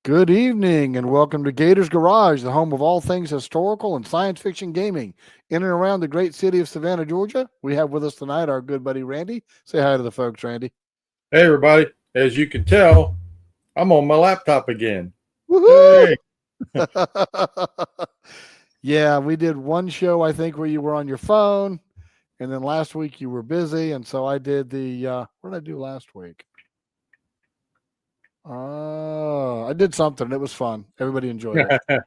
Good evening and welcome to Gator's Garage, the home of all things historical and science fiction gaming in and around the great city of Savannah, Georgia. We have with us tonight our good buddy Randy. Say hi to the folks, Randy. Hey, everybody. As you can tell, I'm on my laptop again. Woohoo! Hey. Yeah, we did one show, I think, where you were on your phone, and then last week you were busy, and so I did what did I do last week? I did something. It was fun. Everybody enjoyed it.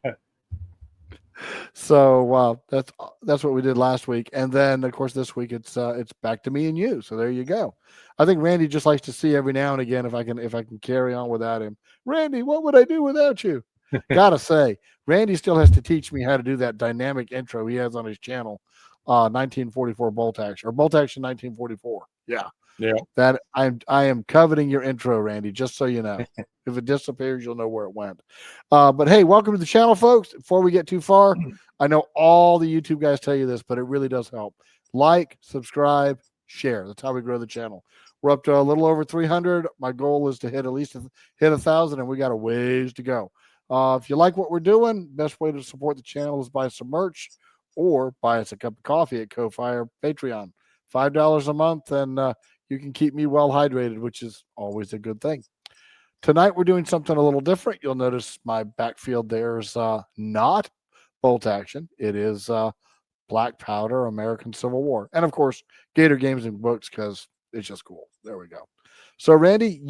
So that's what we did last week, and then of course this week it's back to me and you. So there you go. I think Randy just likes to see every now and again if I can carry on without him. Randy, what would I do without you? Gotta say, Randy still has to teach me how to do that dynamic intro he has on his channel, 1944 Bolt Action or Bolt Action 1944. Yeah. Yeah. That I am coveting your intro, Randy, just so you know. If it disappears, you'll know where it went. But hey, welcome to the channel, folks. Before we get too far, I know all the YouTube guys tell you this, but it really does help. Like, subscribe, share. That's how we grow the channel. We're up to a little over 300. My goal is to hit at least hit 1,000, and we got a ways to go. If you like what we're doing, best way to support the channel is buy some merch or buy us a cup of coffee at Ko-Fi or Patreon. $5 a month, and you can keep me well hydrated, which is always a good thing. Tonight, we're doing something a little different. You'll notice my backfield there is not Bolt Action. It is Black Powder, American Civil War. And, of course, Gator Games and Books because it's just cool. There we go. So, Randy,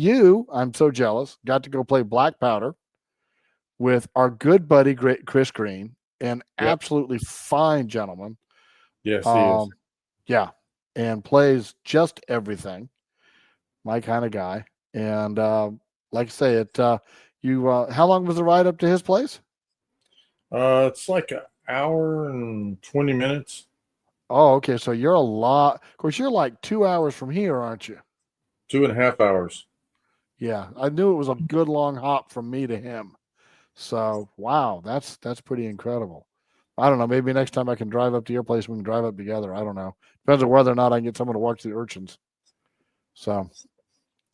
I'm so jealous, got to go play Black Powder with our good buddy Chris Green, an absolutely fine gentleman. Yes, he is. Yeah, and plays just everything. My kind of guy. And like I say, how long was the ride up to his place? It's like an hour and 20 minutes. Oh, okay. So you're a lot. Of course, you're like 2 hours from here, aren't you? 2.5 hours. Yeah, I knew it was a good long hop from me to him. So wow, that's pretty incredible. I don't know. Maybe next time I can drive up to your place. We can drive up together. I don't know. Depends on whether or not I can get someone to watch the urchins. So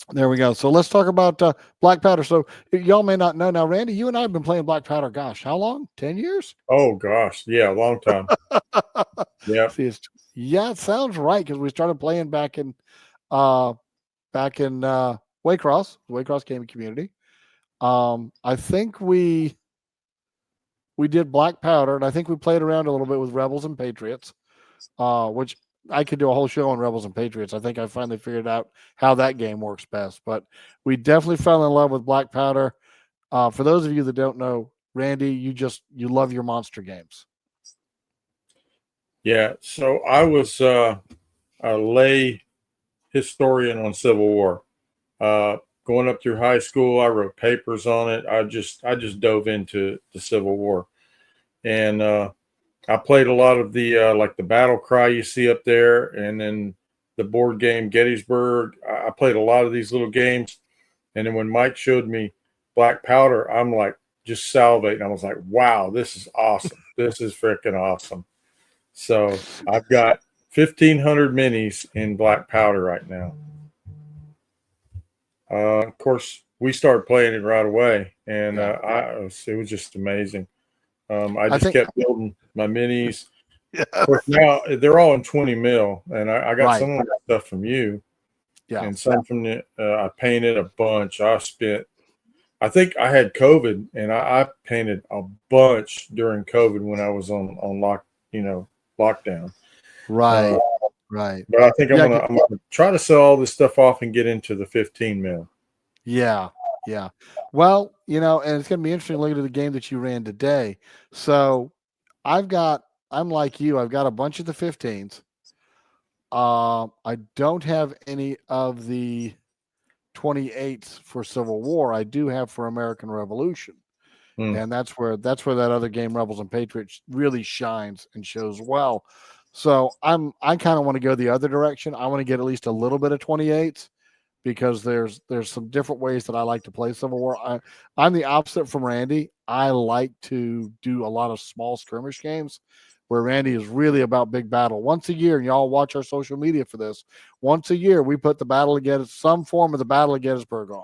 there we go. So let's talk about Black Powder. So y'all may not know now, Randy, you and I have been playing Black Powder. Gosh, how long? 10 years? Oh, gosh. Yeah, a long time. Yeah. See, it sounds right because we started playing back in Waycross Gaming Community. I think we did Black Powder, and I think we played around a little bit with Rebels and Patriots, which I could do a whole show on Rebels and Patriots. I think I finally figured out how that game works best. But we definitely fell in love with Black Powder. For those of you that don't know, Randy, you love your monster games. Yeah. So I was a lay historian on Civil War. Going up through high school, I wrote papers on it. I just dove into the Civil War, and I played a lot of the like the battle cry you see up there, and then the board game Gettysburg. I played a lot of these little games, and then when Mike showed me Black Powder, I'm like just salivating. I was like, "Wow, this is awesome! This is freaking awesome!" So I've got 1,500 minis in Black Powder right now. Of course, we started playing it right away, and it was just amazing. I just kept building my minis. Yeah. Of course, now they're all in 20 mil, and I got some of that stuff from you, and some from the. I painted a bunch. I think I had COVID, and I painted a bunch during COVID when I was on lockdown. Right. Right. But I think I'm gonna try to sell all this stuff off and get into the 15 mil. Yeah. Yeah. Well, and it's going to be interesting looking at the game that you ran today. So I'm like you. I've got a bunch of the 15s. I don't have any of the 28s for Civil War. I do have for American Revolution. And that's where that other game, Rebels and Patriots, really shines and shows well. So I kind of want to go the other direction. I want to get at least a little bit of 28s because there's some different ways that I like to play Civil War. I'm the opposite from Randy. I like to do a lot of small skirmish games where Randy is really about big battle. Once a year, and y'all watch our social media for this, once a year we put the Battle of Gettysburg, some form of the Battle of Gettysburg on.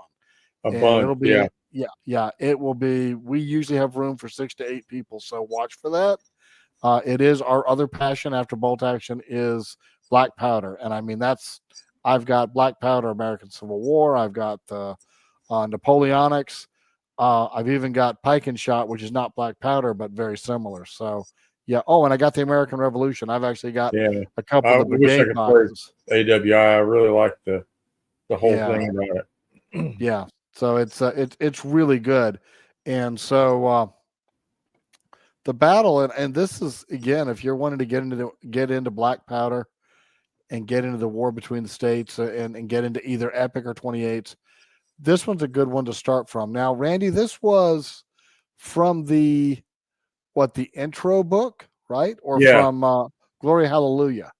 A bunch, Yeah, it will be. We usually have room for 6 to 8 people, so watch for that. It is our other passion after bolt action is black powder, and I mean I've got black powder American Civil War. I've got the Napoleonics. I've even got pike and shot, which is not black powder but very similar. So yeah. Oh, and I got the American Revolution. I've actually got Yeah, a couple I of the wish I brigade could play boxes. AWI. I really like the whole Yeah, thing about it. yeah. So it's really good, and so the battle and this is again if you're wanting to get into black powder and get into the war between the states and get into either epic or 28s, this one's a good one to start from. Now, Randy, this was from the intro book, right? Or Yeah, from Glory Hallelujah?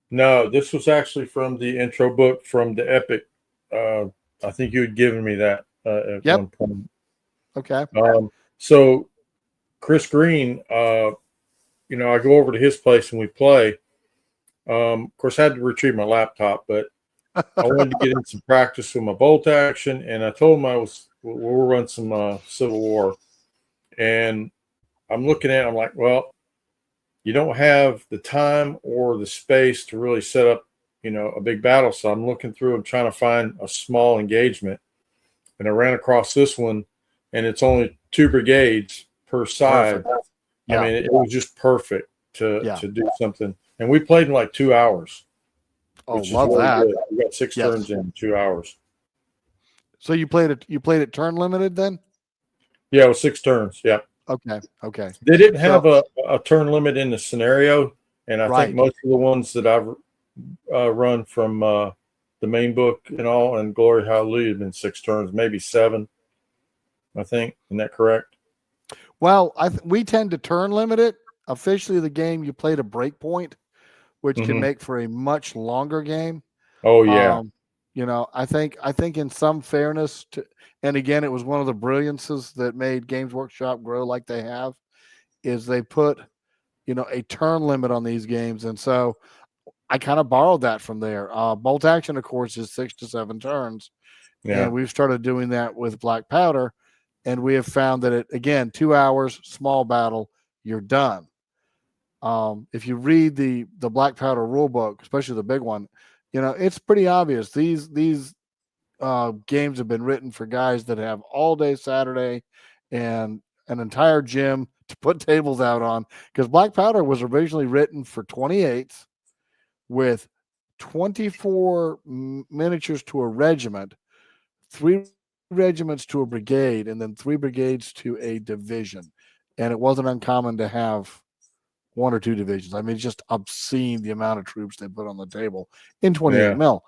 no, this was actually from the intro book from the Epic. Uh, I think you had given me that at Yep. one point. Okay. So Chris Green, I go over to his place and we play. Of course, I had to retrieve my laptop, but I wanted to get in some practice with my bolt action, and I told him we'll run some Civil War, and I'm looking at it, I'm like, well, you don't have the time or the space to really set up, a big battle. So I'm looking through, I'm trying to find a small engagement, and I ran across this one, and it's only 2 brigades per side. Perfect. I mean, it was just perfect to do something, and we played in like 2 hours. Oh, Which is love really that. good. We got 6 turns in 2 hours. So you played it turn limited then? Yeah, it was 6 turns. Yeah. Okay. They didn't have a turn limit in the scenario, and I think Right. most of the ones that I've run from the main book and all, and Glory Hallelujah have been 6 turns, maybe 7. I think. Isn't that correct? Well, we tend to turn limit it. Officially, the game you played a break point, which can make for a much longer game. Oh yeah. I think in some fairness and again, it was one of the brilliances that made Games Workshop grow like they have, is they put, a turn limit on these games. And so I kind of borrowed that from there. Bolt action, of course, is 6 to 7 turns. Yeah. And we've started doing that with black powder. And we have found that it, again, 2 hours, small battle, you're done. If you read the black powder rule book, especially the big one, it's pretty obvious. These games have been written for guys that have all day Saturday and an entire gym to put tables out on, because black powder was originally written for 28s with 24 miniatures to a regiment, 3 regiments to a brigade, and then 3 brigades to a division. And it wasn't uncommon to have 1 or 2 divisions. I mean, it's just obscene the amount of troops they put on the table in 28 mil.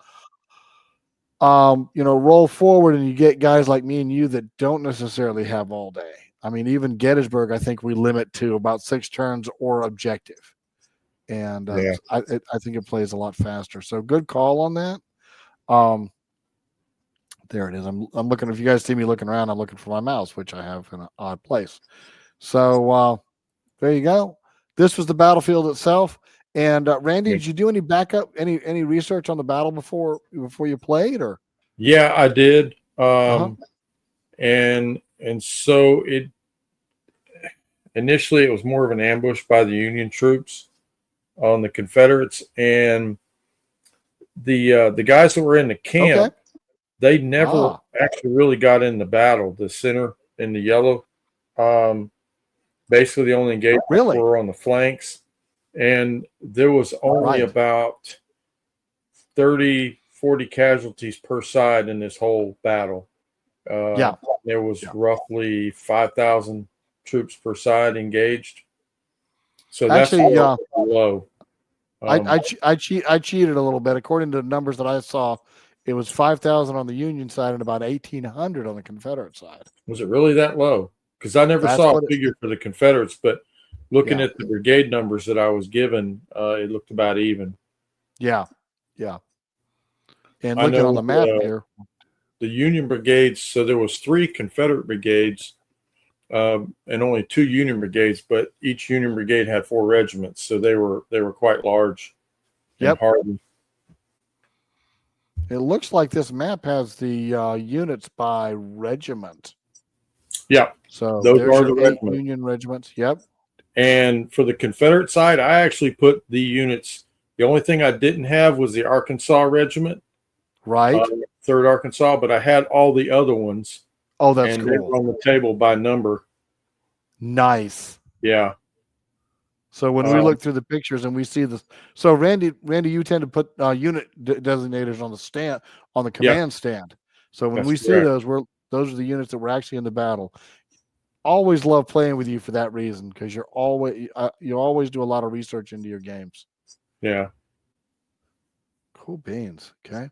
Roll forward and you get guys like me and you that don't necessarily have all day. I mean, even Gettysburg, I think we limit to about 6 turns or objective. And I think it plays a lot faster. So good call on that. There it is. I'm looking. If you guys see me looking around, I'm looking for my mouse, which I have in an odd place. So there you go. This was the battlefield itself. And Randy, did you do any backup, any research on the battle before you played, or? Yeah, I did. And so initially it was more of an ambush by the Union troops on the Confederates, and the guys that were in the camp, they never actually really got in the battle. The center in the yellow, basically the only engagements were on the flanks, and there was only about 30, 40 casualties per side in this whole battle. There was roughly 5,000 troops per side engaged. So that's low. I cheated a little bit. According to the numbers that I saw, it was 5,000 on the Union side and about 1,800 on the Confederate side. Was it really that low? Because I never saw a figure for the Confederates, but looking at the brigade numbers that I was given, it looked about even. Yeah. And looking on the map here, the Union brigades. So there was 3 Confederate brigades and only 2 Union brigades, but each Union brigade had 4 regiments, so they were quite large and hardy. It looks like this map has the units by regiment. Yeah, So those there's are your the 8 regiments. Union regiments. Yep. And for the Confederate side, I actually put the units. The only thing I didn't have was the Arkansas Regiment, Right. 3rd Arkansas, but I had all the other ones, Oh, that's and they cool. were on the table by number. Nice. Yeah. So when we look through the pictures and we see this, so Randy, you tend to put unit designators on the stand, on the command stand. So when That's we see those, those are the units that were actually in the battle. Always love playing with you for that reason, because you always do a lot of research into your games. Yeah. Cool beans. Okay.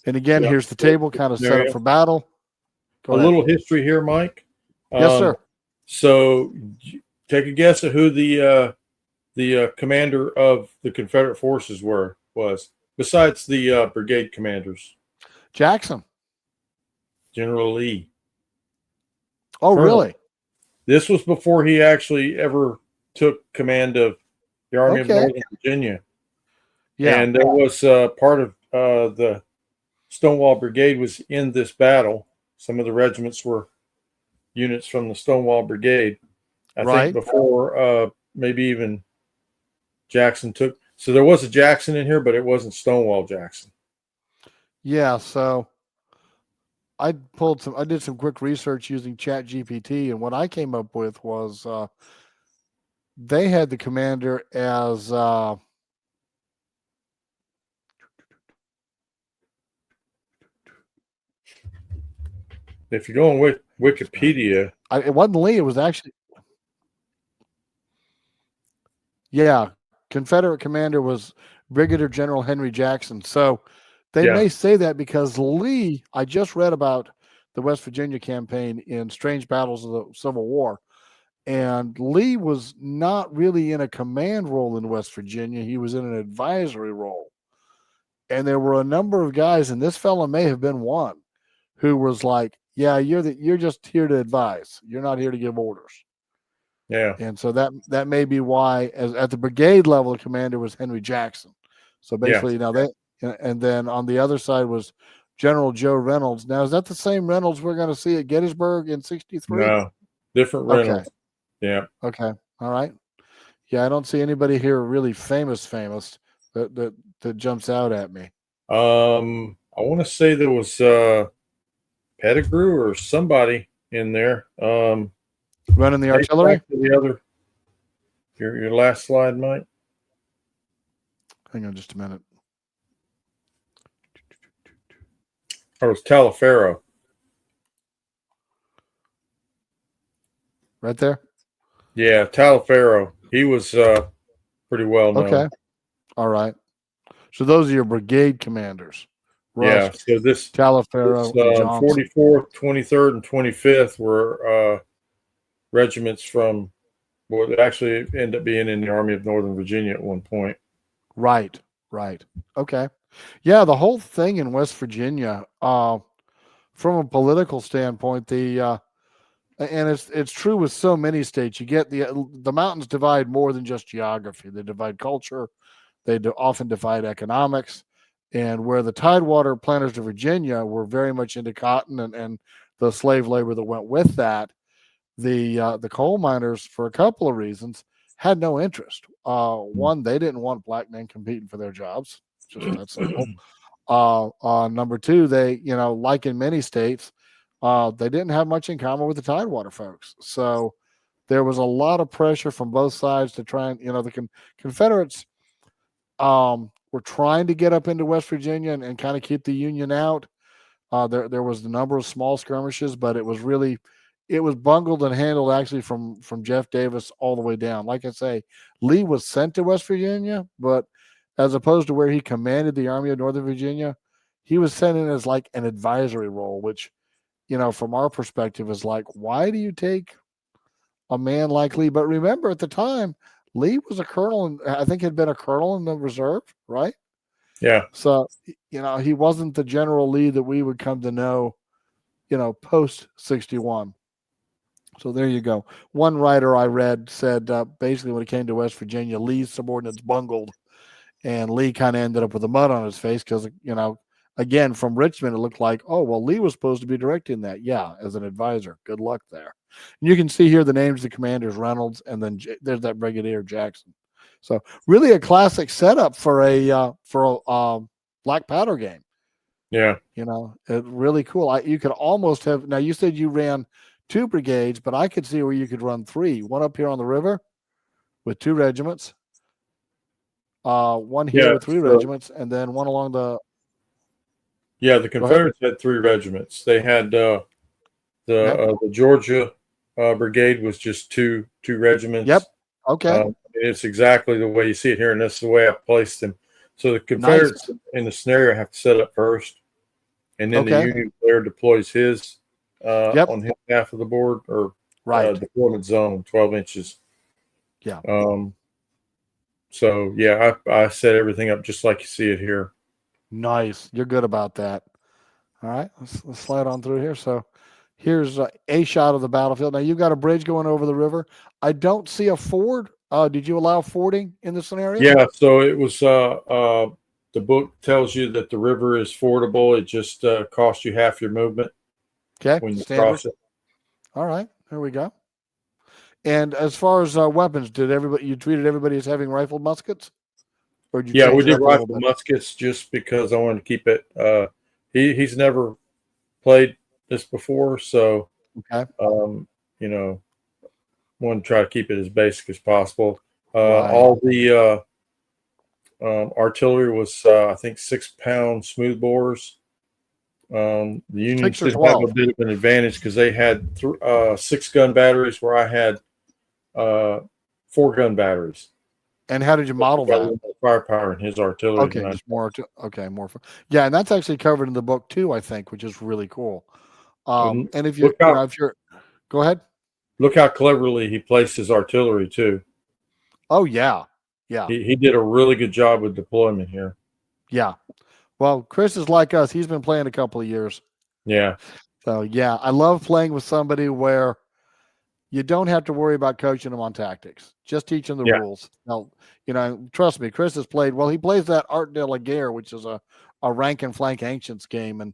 And again, here's the table kind of set up for battle. A little history here, Mike. Yes, sir. So take a guess at who the commander of the Confederate forces was, besides the brigade commanders. Jackson. General Lee. Oh, Colonel. really? This was before he actually ever took command of the Army of Northern Virginia. Yeah. And there was part of the Stonewall Brigade was in this battle. Some of the regiments were units from the Stonewall Brigade. I think before maybe even Jackson took. So there was a Jackson in here, but it wasn't Stonewall Jackson. Yeah. So I did some quick research using ChatGPT, and what I came up with was they had the commander as if you go on Wikipedia, it wasn't Lee. It was actually Confederate commander was Brigadier General Henry Jackson. So they may say that because Lee. I just read about the West Virginia campaign in Strange Battles of the Civil War. And Lee was not really in a command role in West Virginia. He was in an advisory role. And there were a number of guys, and this fellow may have been one, who was like, yeah, you're just here to advise. You're not here to give orders. Yeah. And so that may be why, as at the brigade level, the commander was Henry Jackson. So basically, and then on the other side was General Joe Reynolds. Now, is that the same Reynolds we're going to see at Gettysburg in 63? No, different Reynolds. Okay. Yeah. Okay. All right. Yeah, I don't see anybody here really famous that jumps out at me. I want to say there was Pettigrew or somebody in there. Running the artillery? The other, your last slide, Mike. Hang on just a minute. Or it was Taliaferro. Right there? Yeah, Taliaferro. He was pretty well known. Okay. All right. So those are your brigade commanders. Rusk, so this Taliaferro, 44th, 23rd, and 25th were regiments from what actually ended up being in the Army of Northern Virginia at one point. Right. Okay. Yeah, the whole thing in West Virginia, from a political standpoint, and it's true with so many states. You get the mountains divide more than just geography. They divide culture. They often divide economics. And where the Tidewater planters of Virginia were very much into cotton and the slave labor that went with that, the coal miners, for a couple of reasons, had no interest. One, they didn't want black men competing for their jobs. Just that simple. Number two, they, like in many states, they didn't have much in common with the Tidewater folks. So there was a lot of pressure from both sides to try and, the Confederates were trying to get up into West Virginia and kind of keep the Union out. There was a number of small skirmishes, but it was bungled and handled actually from Jeff Davis all the way down. Like I say, Lee was sent to West Virginia, but as opposed to where he commanded the Army of Northern Virginia, he was sent in as like an advisory role, which, from our perspective is like, why do you take a man like Lee? But remember, at the time, Lee was a colonel, and I think had been a colonel in the reserve, right? Yeah. So, he wasn't the General Lee that we would come to know, post 61. So there you go. One writer I read said basically when it came to West Virginia, Lee's subordinates bungled, and Lee kind of ended up with the mud on his face because, again, from Richmond, it looked like, oh, well, Lee was supposed to be directing that. Yeah, as an advisor. Good luck there. And you can see here the names of the commanders, Reynolds, and then there's that Brigadier Jackson. So really a classic setup for a black powder game. Yeah. It's really cool. You could almost have, now you said you ran 2 brigades, but I could see where you could run 3. One up here on the river with 2 regiments, one here with 3 regiments, and then one along the. Yeah, the Confederates had 3 regiments. They had the Georgia brigade was just two regiments. Yep. Okay. It's exactly the way you see it here, and that's the way I placed them. So the Confederates in the scenario have to set up first, and then the Union player deploys his on his half of the board, or deployment zone, 12 inches. Yeah. So yeah, I set everything up just like you see it here. Nice. You're good about that. All right, let's slide on through here. So here's a shot of the battlefield. Now you've got a bridge going over the river. I don't see a ford. Did you allow fording in the scenario? Yeah, so it was the book tells you that the river is fordable. It just costs you half your movement. Okay, when you standard. cross it. All right, there we go. And as far as weapons, you treated everybody as having rifled muskets? Or did you we did rifled muskets just because I wanted to keep it. He's never played this before, so want to try to keep it as basic as possible. All the artillery was, I think, 6-pound smoothbores. The Unions did have a bit of an advantage because they had 6-gun batteries where I had 4-gun batteries. And how did you model that? Firepower in his artillery. Okay, just more. More. Yeah, and that's actually covered in the book too, I think, which is really cool. And if you're, go ahead. Look how cleverly he placed his artillery too. Oh yeah, yeah. He did a really good job with deployment here. Yeah. Well, Chris is like us. He's been playing a couple of years. Yeah. So yeah, I love playing with somebody where you don't have to worry about coaching them on tactics. Just teach them the rules. Now, trust me, Chris has played. Well, he plays that Art de la Guerre, which is a rank and flank ancients game, and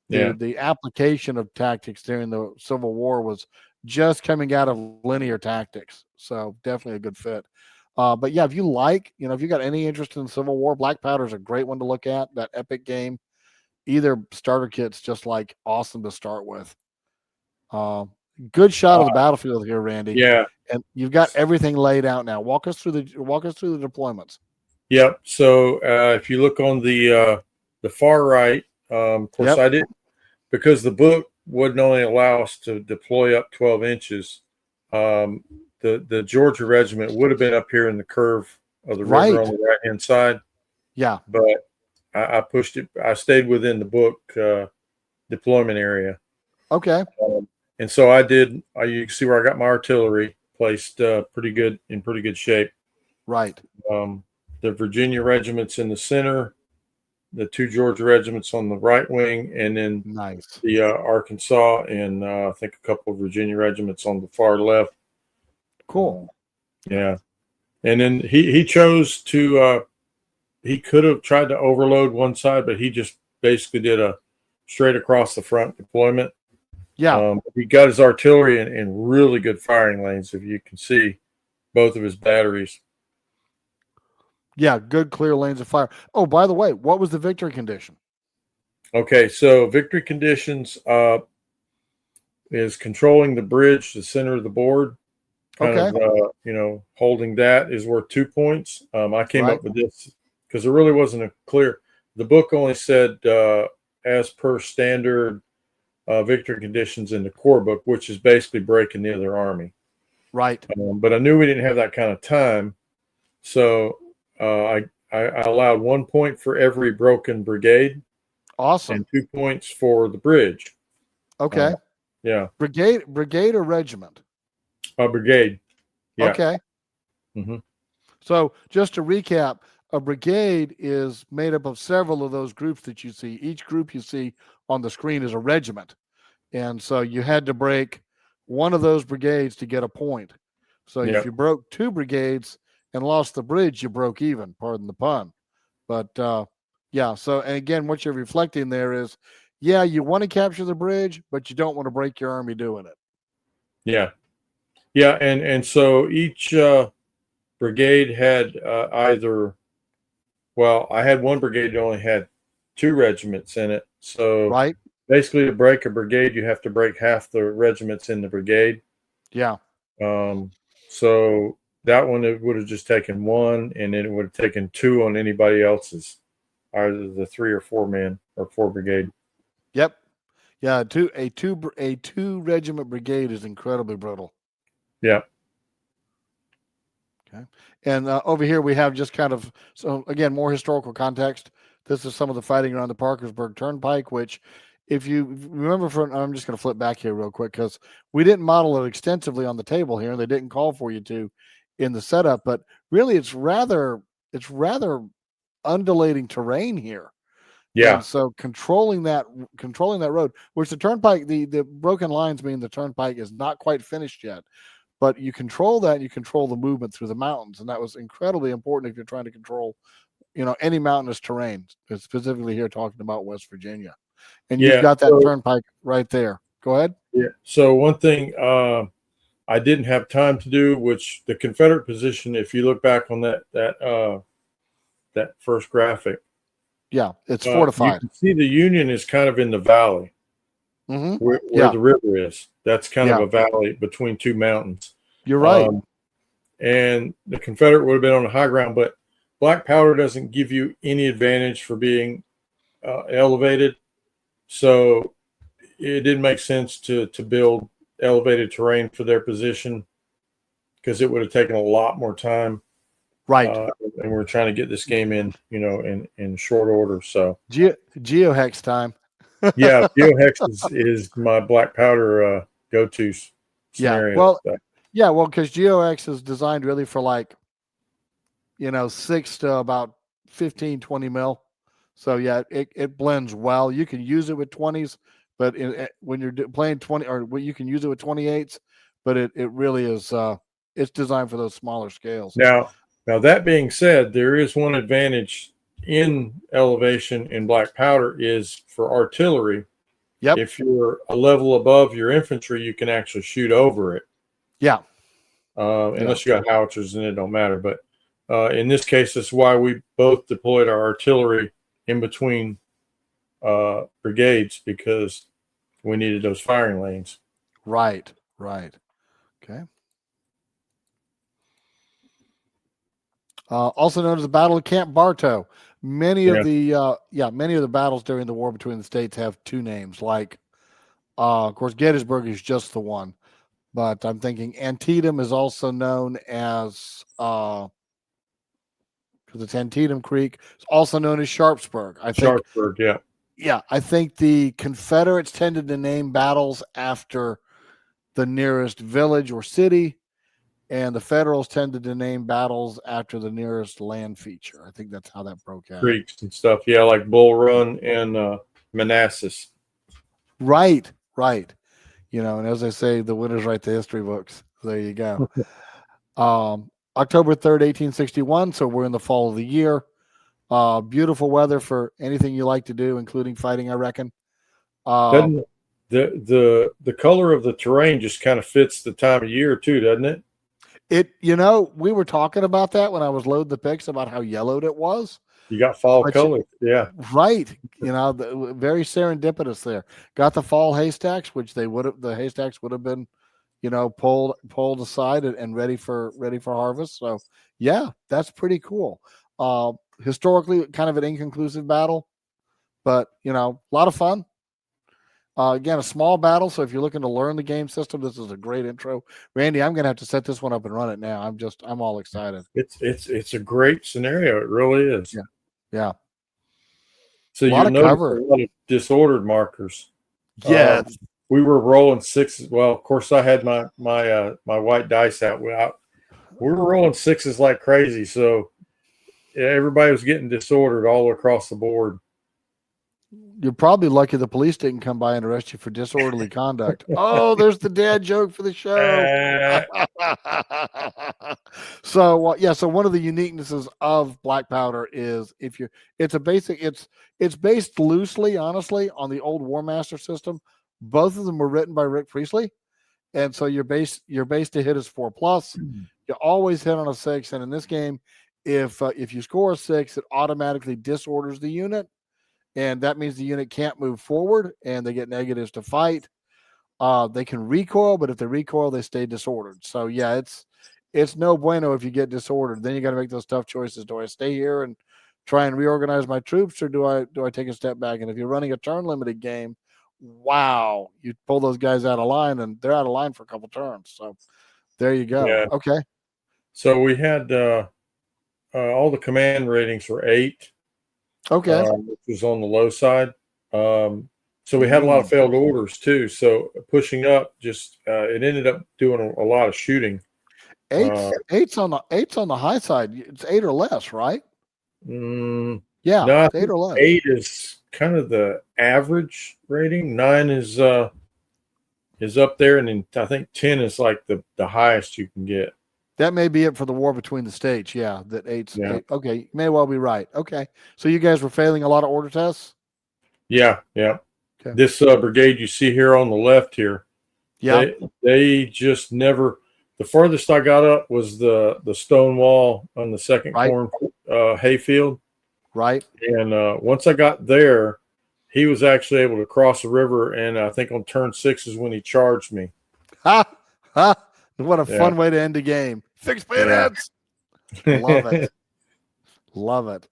the application of tactics during the Civil War was just coming out of linear tactics. So definitely a good fit. But yeah, if you if you got any interest in Civil War, Black Powder is a great one to look at. That epic game. Either starter kit's just like awesome to start with. Good shot of the battlefield here, Randy. Yeah, and you've got everything laid out now. Walk us through the deployments. Yep. So if you look on the far right, of course I didn't, because the book wouldn't only allow us to deploy up 12 inches. The Georgia regiment would have been up here in the curve of the river on the right hand side. Yeah, but I pushed it. I stayed within the book deployment area. Okay. And so I did. You can see where I got my artillery placed in pretty good shape. Right. The Virginia regiments in the center, the 2 Georgia regiments on the right wing, and then the Arkansas and I think a couple of Virginia regiments on the far left. Cool. Yeah. And then he chose to he could have tried to overload one side, but he just basically did a straight across the front deployment. Yeah. He got his artillery in really good firing lanes, if you can see both of his batteries. Yeah, good clear lanes of fire. Oh, by the way, what was the victory condition? Okay, so victory conditions is controlling the bridge, the center of the board. Holding that is worth 2 points. I came up with this because there really wasn't a clear. The book only said as per standard victory conditions in the core book, which is basically breaking the other army. Right. But I knew we didn't have that kind of time, so I allowed 1 point for every broken brigade. Awesome. And 2 points for the bridge. Okay. Yeah. Brigade or regiment? A brigade. Yeah. Okay. Mm-hmm. So just to recap, a brigade is made up of several of those groups that you see. Each group you see on the screen is a regiment. And so you had to break one of those brigades to get a point. So if you broke 2 brigades and lost the bridge, you broke even, pardon the pun. But Yeah. So, and again, what you're reflecting there is, yeah, you want to capture the bridge, but you don't want to break your army doing it. Yeah. Yeah. And so each brigade had either, well, I had one brigade that only had 2 regiments in it. So Right. basically, to break a brigade, you have to break half the regiments in the brigade. Yeah. So that one, it would have just taken 1, and then it would have taken 2 on anybody else's, either the 3 or 4 man or 4 brigade. Yep. Yeah. A two regiment brigade is incredibly brutal. Yeah. Okay. And over here we have just kind of, so again, more historical context. This is some of the fighting around the Parkersburg Turnpike, which, if you remember from, I'm just going to flip back here real quick because we didn't model it extensively on the table here, and they didn't call for you to in the setup, but really it's rather undulating terrain here. Yeah. And so controlling that road, which the turnpike, the broken lines mean the turnpike is not quite finished yet. But you control that, and you control the movement through the mountains, and that was incredibly important if you're trying to control, any mountainous terrain. Specifically here, talking about West Virginia, and you've got that turnpike right there. Go ahead. Yeah. So one thing I didn't have time to do, which the Confederate position, if you look back on that first graphic, yeah, it's fortified. You can see the Union is kind of in the valley. Mm-hmm. Where the river is. That's kind of a valley between 2 mountains. You're right. And the Confederate would have been on the high ground, but black powder doesn't give you any advantage for being elevated. So it didn't make sense to build elevated terrain for their position because it would have taken a lot more time. Right. And we're trying to get this game in, in short order. So GeoHex time. Yeah, GeoHex is my black powder go-to scenario. Well, because GeoHex is designed really for 6 to about 15, 20 mil. So yeah, it blends well. You can use it with 20s, but when you're playing 20, or you can use it with 28s, but it really is it's designed for those smaller scales. Now that being said, there is one advantage in elevation in black powder is for artillery. Yep. If you're a level above your infantry, you can actually shoot over it. Yeah. Unless you got howitzers, then it don't matter. But in this case, that's why we both deployed our artillery in between brigades, because we needed those firing lanes. Right. Okay. Also known as the Battle of Camp Bartow. Many of the battles during the war between the states have 2 names. Like, of course, Gettysburg is just the one, but I'm thinking Antietam is also known as because it's Antietam Creek. It's also known as Sharpsburg. Sharpsburg, yeah. Yeah, I think the Confederates tended to name battles after the nearest village or city, and the Federals tended to name battles after the nearest land feature. I think that's how that broke out. Creeks and stuff, yeah, like Bull Run and Manassas. Right. And as I say, the winners write the history books. There you go. October 3rd, 1861. So we're in the fall of the year. Beautiful weather for anything you like to do, including fighting, I reckon. The color of the terrain just kind of fits the time of year too, doesn't it? We were talking about that when I was loading the pics about how yellowed it was. You got fall color, yeah. Right. Very serendipitous there. Got the fall haystacks, which the haystacks would have been, pulled aside and ready for harvest. So yeah, that's pretty cool. Historically, kind of an inconclusive battle, but a lot of fun. Again, a small battle. So if you're looking to learn the game system, this is a great intro. Randy, I'm going to have to set this one up and run it now. I'm all excited. It's a great scenario. It really is. Yeah. So you notice a lot of disordered markers. Yes. We were rolling 6s. Well, of course, I had my white dice out. We were rolling 6s like crazy. So everybody was getting disordered all across the board. You're probably lucky the police didn't come by and arrest you for disorderly conduct. Oh, there's the dad joke for the show. So yeah, so one of the uniquenesses of black powder is it's based loosely, honestly, on the old War Master system. Both of them were written by Rick Priestley, and so your base to hit is 4+. You always hit on a 6, and in this game, if you score a 6, it automatically disorders the unit, and that means the unit can't move forward, and they get negatives to fight. They can recoil, but if they recoil, they stay disordered. So yeah, it's no bueno if you get disordered. Then you got to make those tough choices. Do I stay here and try and reorganize my troops, or do I take a step back? And if you're running a turn limited game, wow, you pull those guys out of line, and they're out of line for a couple turns. So there you go. Yeah. Okay. So we had all the command ratings were 8. Okay. Which was on the low side. So we had a lot of failed orders too. So pushing up just it ended up doing a lot of shooting. Eight's on the high side. It's 8 or less, right? Yeah, no, 8 or less. 8 is kind of the average rating. 9 is up there, and then I think 10 is like the highest you can get. That may be it for the war between the states. Yeah, that 8's. Yeah. 8. Okay, you may well be right. Okay, so you guys were failing a lot of order tests. Yeah. Okay. This brigade you see here on the left here. Yeah, they just never. The farthest I got up was the stone wall on the second corn hayfield. Right. And once I got there, he was actually able to cross the river, and I think on turn 6 is when he charged me. Ha! What a fun way to end a game. 6 bayonets. Love it. Love it.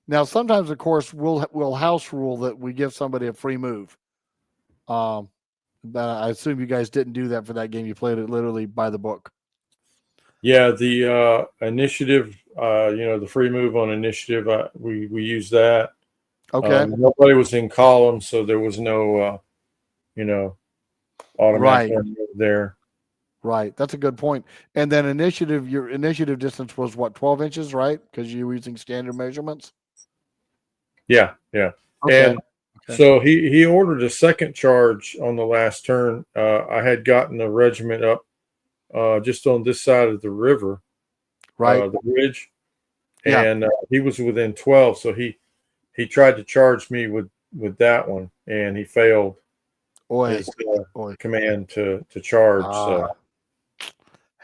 Now, sometimes, of course, we'll house rule that we give somebody a free move. But I assume you guys didn't do that for that game. You played it literally by the book. Yeah, the initiative, the free move on initiative, we used that. Okay. Nobody was in column, so there was no, automatic there. Right. That's a good point. And then your initiative distance was what, 12 inches, right? Because you were using standard measurements? Yeah. Okay. And so he ordered a second charge on the last turn. I had gotten the regiment up just on this side of the river, right? The ridge, and he was within 12. So he tried to charge me with that one, and he failed his command to charge. So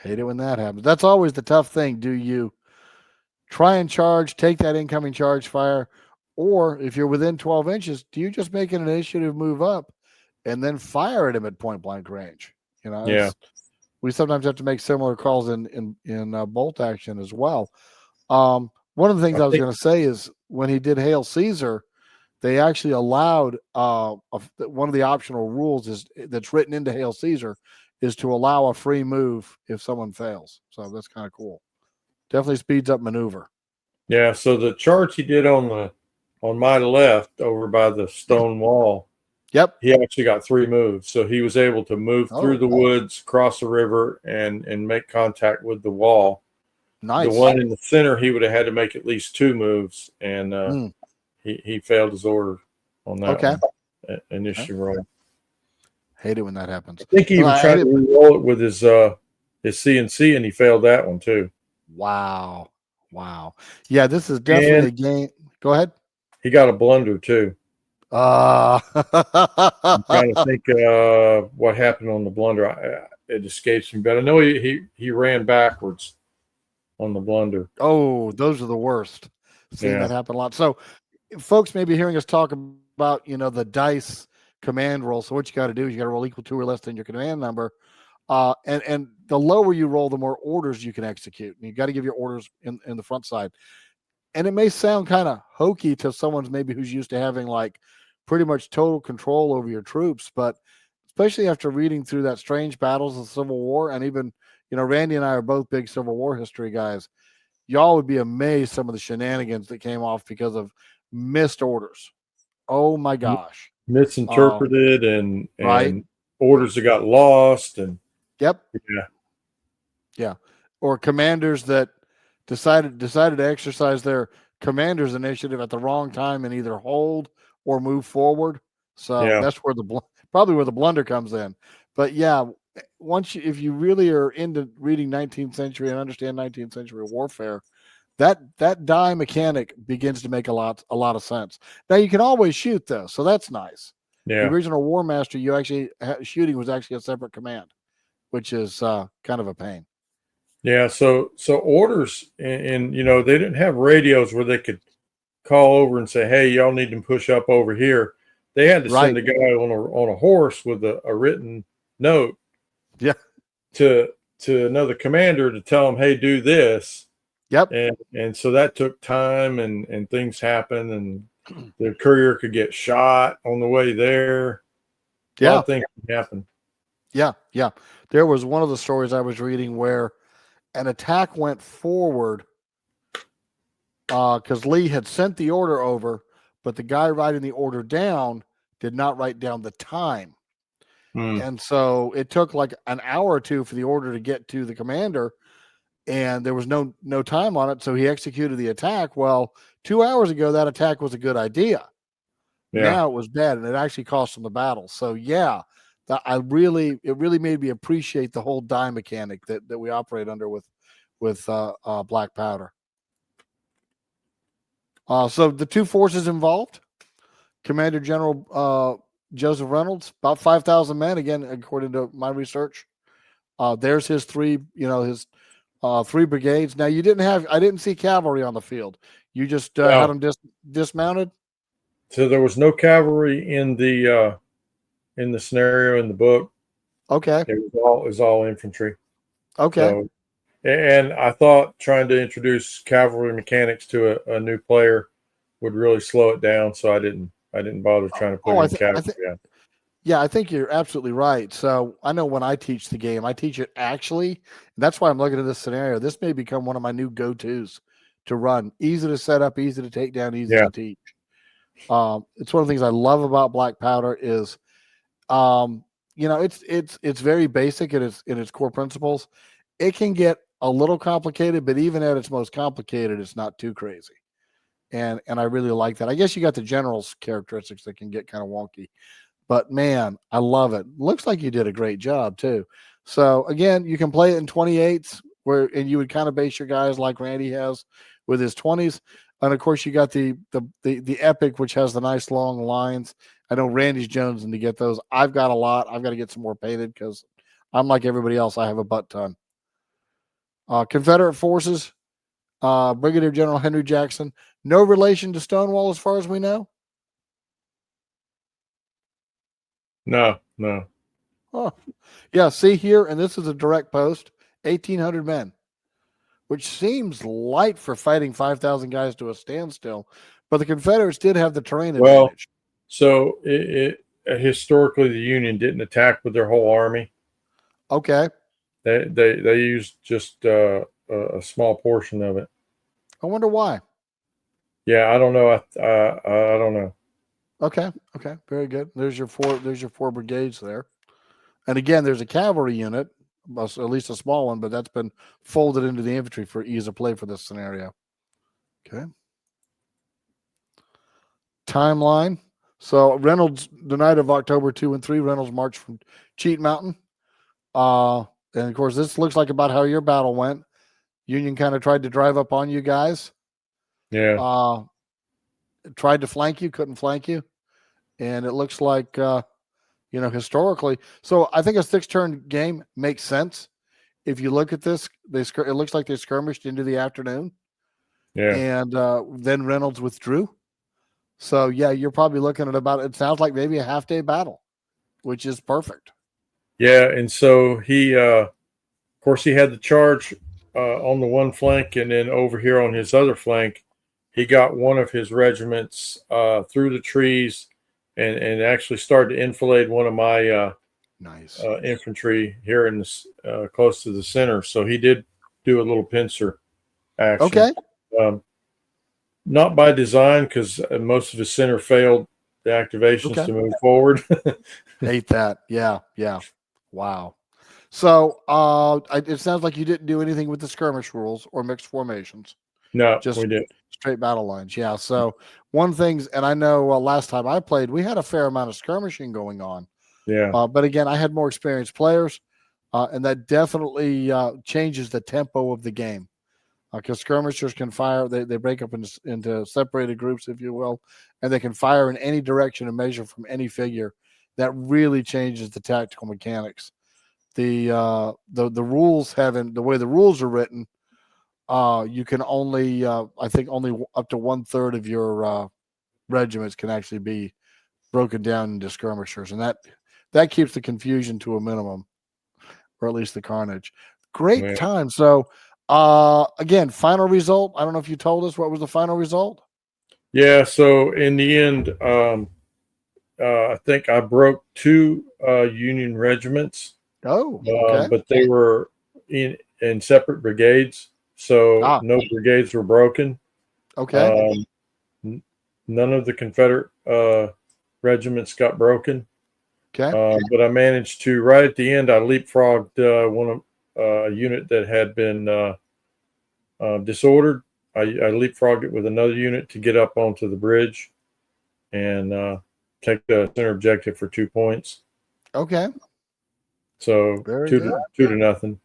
hate it when that happens. That's always the tough thing. Do you try and charge, take that incoming charge fire? Or if you're within 12 inches, do you just make an initiative move up and then fire at him at point blank range? We sometimes have to make similar calls in bolt action as well. One of the things I was going to say is when he did Hail Caesar, they actually allowed one of the optional rules that's written into Hail Caesar is to allow a free move if someone fails. So that's kind of cool. Definitely speeds up maneuver. Yeah. So the charge he did on my left over by the stone wall. Yep. He actually got 3 moves. So he was able to move through the woods, cross the river, and make contact with the wall. Nice. The one in the center, he would have had to make at least 2 moves, and he failed his order on that initiative roll. Hate it when that happens. I think he even tried to roll it with his CNC, and he failed that one too. Wow. Yeah, this is definitely a game. Go ahead. He got a blunder too. I'm trying to think what happened on the blunder. It escapes me, but I know he ran backwards on the blunder. Oh, those are the worst. Seeing that happen a lot. So, folks may be hearing us talk about the dice command roll. So what you got to do is you got to roll equal to or less than your command number, and the lower you roll, the more orders you can execute. And you got to give your orders in the front side. And it may sound kind of hokey to someone maybe who's used to having like pretty much total control over your troops, but especially after reading through that Strange Battles of the Civil War, and even, Randy and I are both big Civil War history guys. Y'all would be amazed some of the shenanigans that came off because of missed orders. Oh my gosh. Misinterpreted and orders that got lost and or commanders that decided to exercise their commander's initiative at the wrong time and either hold or move forward. So that's where probably where the blunder comes in. But yeah, if you really are into reading 19th century and understand 19th century warfare, that die mechanic begins to make a lot of sense. Now you can always shoot though, so that's nice. Yeah. The original War Master, you actually shooting was actually a separate command, which is kind of a pain. Yeah. So orders, and you know, they didn't have radios where they could call over and say, "Hey, y'all need to push up over here." They had to send a guy on a horse with a written note, to another commander to tell him, "Hey, do this." Yep. And so that took time, and things happened, and the courier could get shot on the way there. A lot of things happen. Yeah. There was one of the stories I was reading where an attack went forward because Lee had sent the order over, but the guy writing the order down did not write down the time. And so it took like an hour or two for the order to get to the commander, and there was no time on it. So he executed the attack. Well, 2 hours ago, that attack was a good idea. Yeah. Now it was bad, and it actually cost him the battle. So yeah, it really made me appreciate the whole die mechanic that we operate under with black powder. So the two forces involved, Commander General Joseph Reynolds, about 5,000 men, again, according to my research. There's his three brigades. Now I didn't see cavalry on the field. You just had them dismounted. So there was no cavalry in the scenario in the book. Okay. It was all infantry. Okay. So, and I thought trying to introduce cavalry mechanics to a new player would really slow it down. So I didn't bother trying to put cavalry. Yeah, I think you're absolutely right. So I know when I teach the game, I teach it actually. That's why I'm looking at this scenario. This may become one of my new go-tos to run. Easy to set up, easy to take down, easy to teach. It's one of the things I love about black powder is, it's very basic in its core principles. It can get a little complicated, but even at its most complicated, it's not too crazy. And I really like that. I guess you got the general's characteristics that can get kind of wonky. But man, I love it. Looks like you did a great job too. So again, you can play it in 28s and you would kind of base your guys like Randy has with his 20s. And of course you got the epic, which has the nice long lines. I know Randy's jonesing to get those. I've got a lot. I've got to get some more painted because I'm like everybody else. I have a butt ton. Confederate forces, Brigadier General Henry Jackson, no relation to Stonewall as far as we know. No. Oh, yeah. See here, and this is a direct post, 1,800 men, which seems light for fighting 5,000 guys to a standstill. But the Confederates did have the terrain advantage. So historically, the Union didn't attack with their whole army. Okay. They used just a small portion of it. I wonder why. Yeah, I don't know. I don't know. Okay. Very good. There's your four brigades there. And again, there's a cavalry unit, at least a small one, but that's been folded into the infantry for ease of play for this scenario. Okay. Timeline. So Reynolds, the night of October 2 and 3, Reynolds marched from Cheat Mountain. And of course, this looks like about how your battle went. Union kind of tried to drive up on you guys. Yeah. Tried to flank you, couldn't flank you. And it looks like, historically. So I think a 6-turn game makes sense. If you look at this, it looks like they skirmished into the afternoon. Yeah. And then Reynolds withdrew. So, yeah, you're probably looking at it sounds like maybe a half-day battle, which is perfect. Yeah, and so he, of course, he had the charge on the one flank, and then over here on his other flank, he got one of his regiments through the trees and actually started to enfilade one of my infantry here in the close to the center. So he did do a little pincer action. Okay. Not by design, because most of his center failed the activations to move forward. Hate that. Yeah. Wow. So it sounds like you didn't do anything with the skirmish rules or mixed formations. No, we didn't. Straight battle lines. Yeah. So one thing's, and I know last time I played, we had a fair amount of skirmishing going on. Yeah. But again, I had more experienced players, and that definitely changes the tempo of the game. Because skirmishers can fire, they break up into separated groups, if you will, and they can fire in any direction and measure from any figure. That really changes the tactical mechanics. The rules haven't, the way the rules are written, you can only, I think, only up to 1/3 of your regiments can actually be broken down into skirmishers, and that keeps the confusion to a minimum, or at least the carnage. Great time. So, again, final result. I don't know if you told us what was the final result. Yeah. So in the end, I think I broke 2 Union regiments. Oh, okay. But they were in separate brigades, so no brigades were broken. Okay. None of the Confederate regiments got broken. Okay. But I managed to, right at the end, I leapfrogged a unit that had been disordered. I leapfrogged it with another unit to get up onto the bridge and take the center objective for 2 points. Okay. So two to nothing.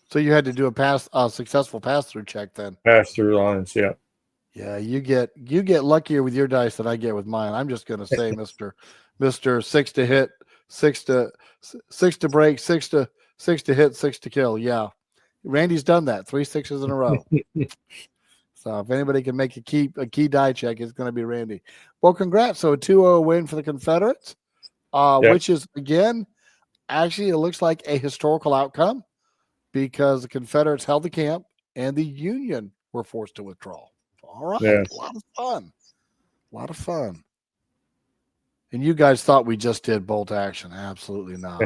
So you had to do a successful pass-through check then. Pass-through lines, yeah. Yeah, you get luckier with your dice than I get with mine. I'm just gonna say, Mister 6 to hit, 6 to break, 6 to hit, 6 to kill. Yeah, Randy's done that 3 6s in a row. So if anybody can make a key die check, it's going to be Randy. Well, congrats! So a 2-0 win for the Confederates, which is again, actually, it looks like a historical outcome because the Confederates held the camp and the Union were forced to withdraw. All right. Yeah. A lot of fun. A lot of fun. And you guys thought we just did bolt action. Absolutely not.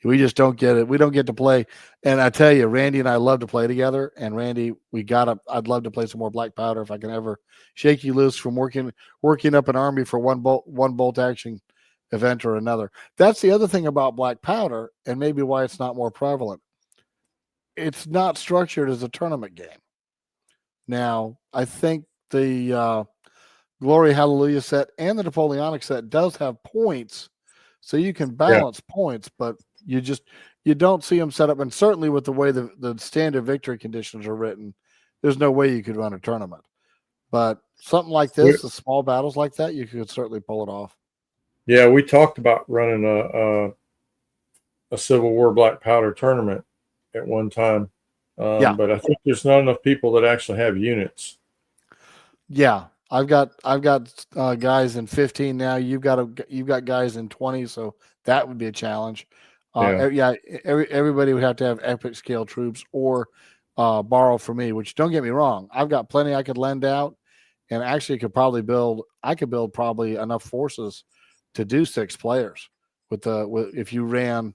We just don't get it. We don't get to play. And I tell you, Randy and I love to play together. And Randy, I'd love to play some more black powder if I can ever shake you loose from working up an army for one bolt action event or another. That's the other thing about black powder, and maybe why it's not more prevalent. It's not structured as a tournament game. Now, I think the Glory Hallelujah set and the Napoleonic set does have points, so you can balance points, but you don't see them set up. And certainly with the way the standard victory conditions are written, there's no way you could run a tournament. But something like this, the small battles like that, you could certainly pull it off. Yeah, we talked about running a Civil War black powder tournament at one time. But I think there's not enough people that actually have units. Yeah, I've got guys in 15 now. You've got guys in 20, so that would be a challenge. Everybody would have to have epic scale troops or borrow from me. Which, don't get me wrong, I've got plenty I could lend out, and actually could probably build probably enough forces to do 6 players with if you ran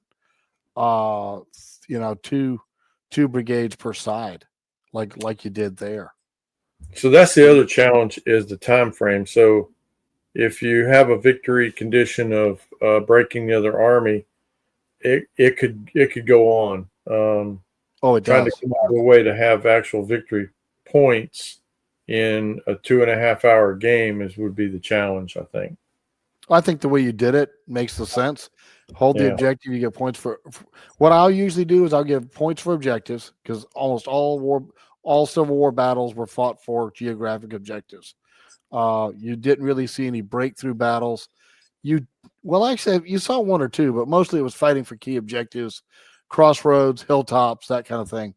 two brigades per side, like you did there. So that's the other challenge, is the time frame. So if you have a victory condition of breaking the other army, it could go on. It trying does. to come up with a way to have actual victory points in a 2.5 hour game would be the challenge, I think. I think the way you did it makes the sense. Hold the objective, you get points for what I'll usually do is I'll give points for objectives, because almost all Civil War battles were fought for geographic objectives. You didn't really see any breakthrough battles. Actually, you saw 1 or 2, but mostly it was fighting for key objectives, crossroads, hilltops, that kind of thing.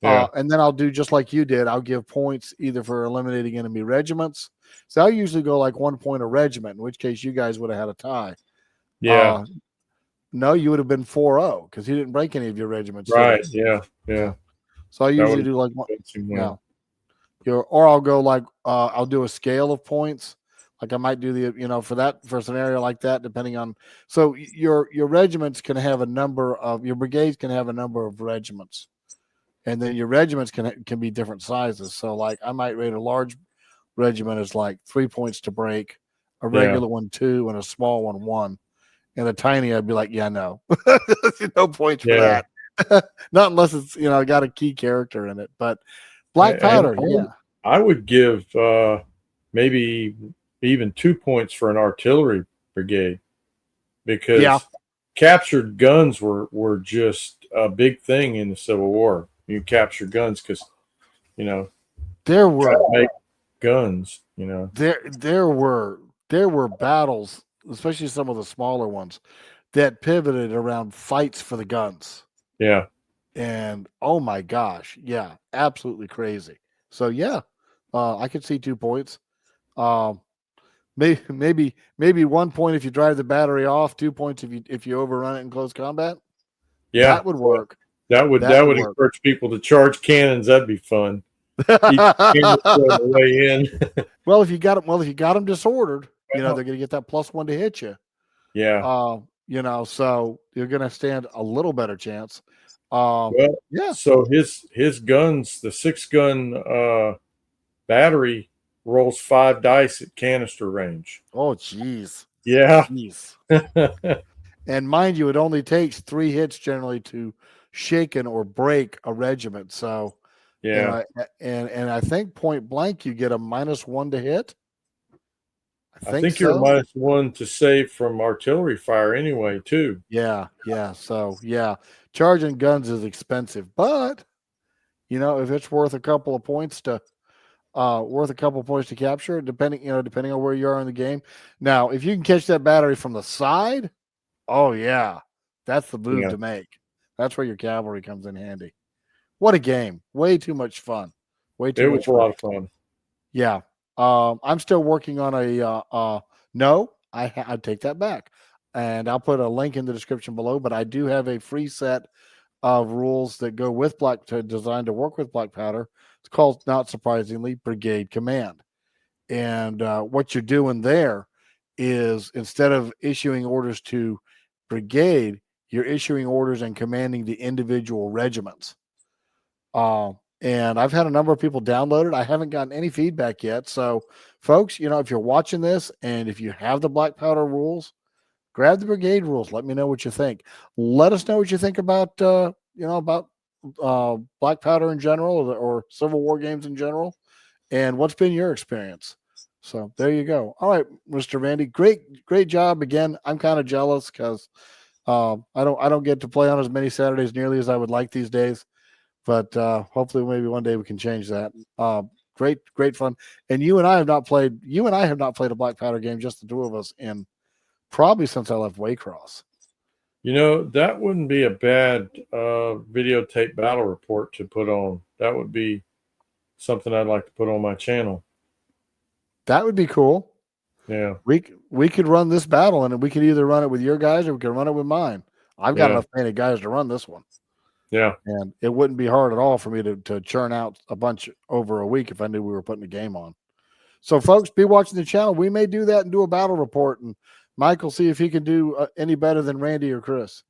And then I'll do just like you did. I'll give points either for eliminating enemy regiments. So I'll usually go like 1 point a regiment, in which case you guys would have had a tie. Yeah. No, you would have been 4-0 because he didn't break any of your regiments. Right. Yeah. So I usually do like or I'll go like I'll do a scale of points. Like I might do for a scenario like that, depending on. So your regiments can have your brigades can have a number of regiments, and then your regiments can be different sizes. So like I might rate a large regiment as like 3 points to break, a regular one 2, and a small one 1. And a tiny, I'd be like, no, no points for that. Not unless it's got a key character in it. But black powder, I would give maybe even 2 points for an artillery brigade, because captured guns were just a big thing in the Civil War. You capture guns because, you know, there were make guns. You know, there were battles, especially some of the smaller ones, that pivoted around fights for the guns. yeah. And oh my gosh, yeah, absolutely crazy. So yeah, I could see 2 points. Um, maybe 1 point if you drive the battery off, 2 points if you overrun it in close combat. Yeah, That would work. That would work. encourage people to charge cannons. That'd be fun. Each cannon on the way in. Well, if you got them disordered, they're going to get that +1 to hit you. Yeah. So you're going to stand a little better chance. Well, yeah. So his guns, the 6-gun battery rolls 5 dice at canister range. Oh, geez. Yeah. Jeez. And mind you, it only takes 3 hits generally to shaken or break a regiment. So, yeah. And I think point blank you get a -1 to hit. I think you're -1 to save from artillery fire anyway, too. Yeah. So yeah, charging guns is expensive, but if it's worth a couple of points to capture, depending on where you are in the game. Now, if you can catch that battery from the side, oh yeah, that's the move to make. That's where your cavalry comes in handy. What a game! Way too much fun. It was a lot of fun. Yeah. I'm still working on a no. I take that back, and I'll put a link in the description below. But I do have a free set of rules that go with designed to work with black powder. It's called, not surprisingly, Brigade Command. And what you're doing there is, instead of issuing orders to brigade, you're issuing orders and commanding the individual regiments. And I've had a number of people download it. I haven't gotten any feedback yet. So, folks, if you're watching this and if you have the black powder rules, grab the brigade rules. Let me know what you think. Let us know what you think about black powder in general, or Civil War games in general, and what's been your experience. So there you go. All right, Mr. Randy, great job again. I'm kind of jealous because I don't get to play on as many Saturdays nearly as I would like these days. But hopefully, maybe one day we can change that. Great fun. And you and I have not played a black powder game, just the two of us, in probably since I left Waycross. That wouldn't be a bad videotape battle report to put on. That would be something I'd like to put on my channel. That would be cool. Yeah. We could run this battle, and we could either run it with your guys or we could run it with mine. I've got enough painted guys to run this one. Yeah. And it wouldn't be hard at all for me to churn out a bunch over a week if I knew we were putting a game on. So, folks, be watching the channel. We may do that and do a battle report, and Mike will see if he can do any better than Randy or Chris.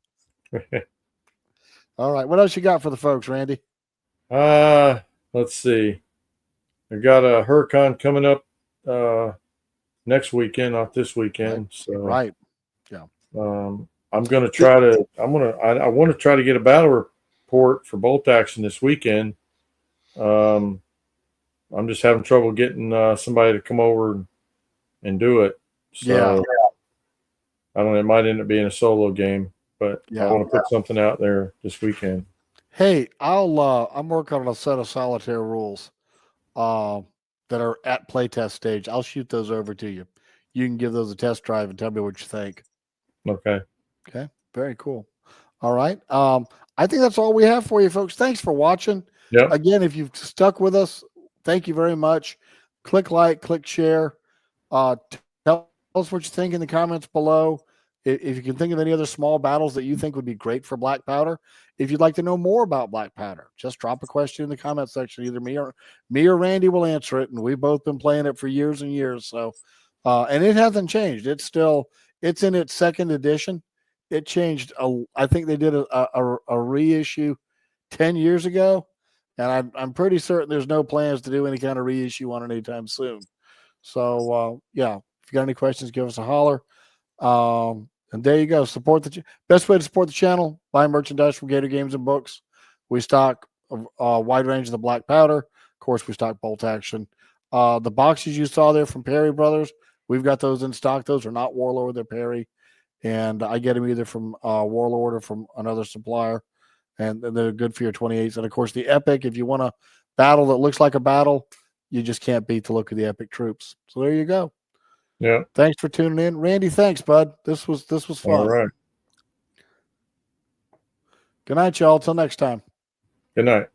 All right. What else you got for the folks, Randy? Let's see. I got a Huracan coming up next weekend, not this weekend. So right. Yeah. I'm going to try to. I want to try to get a battle report for bolt action this weekend. I'm just having trouble getting somebody to come over and do it. So I don't know. It might end up being a solo game, but I want to put something out there this weekend. Hey, I'm working on a set of solitaire rules that are at playtest stage. I'll shoot those over to you. You can give those a test drive and tell me what you think. Okay. Very cool. All right. I think that's all we have for you, folks. Thanks for watching. Yep. Again, if you've stuck with us, thank you very much. Click like, click share. Tell us what you think in the comments below. If you can think of any other small battles that you think would be great for black powder. If you'd like to know more about black powder, just drop a question in the comment section. Either me or Randy will answer it. And we've both been playing it for years and years. So, and it hasn't changed. It's in its 2nd edition. It changed. I think they did a reissue 10 years ago. And I'm pretty certain there's no plans to do any kind of reissue on it anytime soon. So, if you got any questions, give us a holler. And there you go. Support best way to support the channel: buy merchandise from Gator Games and Books. We stock a wide range of the black powder. course, we stock bolt action. The boxes you saw there from Perry Brothers, we've got those in stock. Those are not Warlord, they're Perry. And I get them either from Warlord or from another supplier. And they're good for your 28s. And of course, the Epic, if you want a battle that looks like a battle, you just can't beat the look of the Epic troops. So there you go. Yeah. Thanks for tuning in. Randy, thanks, bud. This was fun. All right. Good night, y'all. Till next time. Good night.